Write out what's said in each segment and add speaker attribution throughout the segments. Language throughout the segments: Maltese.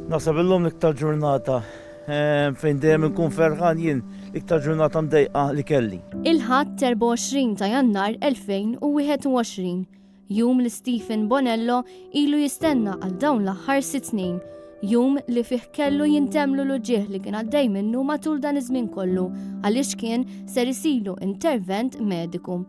Speaker 1: Nasab illum l-iktar ġurnata fejn dejjem inkun ferħan jien l-iktar ġurnata mdejqa li kelli.
Speaker 2: Il-ħadd 24 ta' Jannar 2021, jum li Stephen Bonello ilu jistenna għal dawn l-aħħar 6 snin, jum li fih kellu jintemlu l-ġieħ li kien għaddej minnu matul dan iż-żmien kollu għaliex kien ser isilu intervent mediku.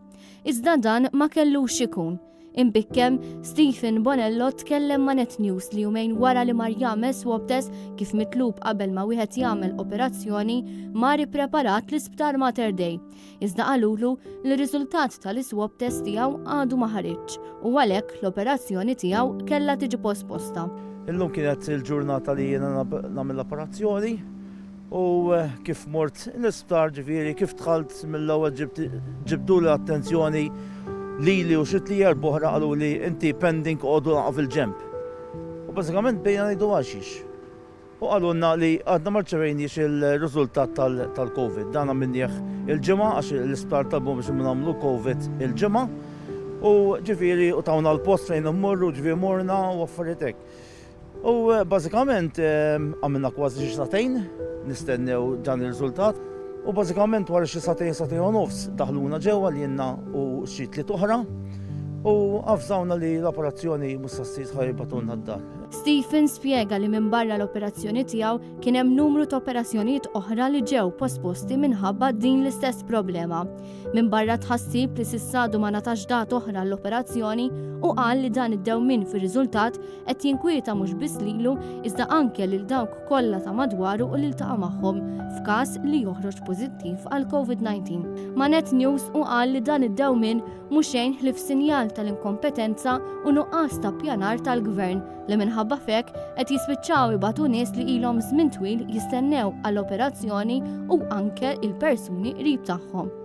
Speaker 2: Iżda dan ma kellux ikun. Imbikkem, Stephen Bonello tkellem ma' Net News li jumejn wara li mar jagħmel swab test kif mitlub qabel ma wieħed jagħmel operazzjoni mar ippreparat l-isptar Mater Dei. Iżda qalulu li r-riżultat tal-iswab test tiegħu għadu ma ħareġ u għalhekk l-operazzjoni tiegħu kellha tiġi posposta.
Speaker 1: Illum kienet il-ġurnata li jiena nagħmel l-operazzjoni u kif mort l-isptar ġifieri kif dħalt mill-ewwel ġibdu l-attenzjoni li u xit li jerboħra għalu li inti pending għodu għaf il-ġemp. U bazzikament bejna najdu għaxix. U għalunna li għadna marċevejniex il-rizultat tal-Covid. Dana minnieħ il-ġemma għax l-isptar talbu biex minnamlu Covid il-ġemma. U ġifiri u tawna l-post fejn mmorru ġifiri morna u għaffaritek. U bazzikament għamilna kważi xi satejn nistennew dan il-rizultat. U bażikament wara xi satejn u nofs daħluna ġewwa li jenna u xi tliet oħra u avżawna li l-operazzjoni mhux se ssir ħajbatunna d-dar.
Speaker 2: Stephen spjega li minn barra l-operazzjoni tiegħu kien hemm numru ta' operazzjonijiet oħra li ġew posposti minħabba din l-istess problema. Minn barra tħassib li s'issadu ma natax dat oħra l-operazzjoni u qal li dan id-dewmien fir-riżultat qed jinkwieta mhux biss lilu iżda anke lil dawk kollha ta' madwaru u li ltaqa' magħhom f'każ li joħroġ pożittiv għal COVID-19. Ma' Net News u qal li dan id-dewmien mhux xejn ħlief sinjal tal-inkompetenza u nuqqas ta' ppjanar tal-gvern li minħabba fek qed jispiċċaw ibatu nies li ilhom żmien twil jistennew għall-operazzjoni u anke il-persuni qrib tagħhom.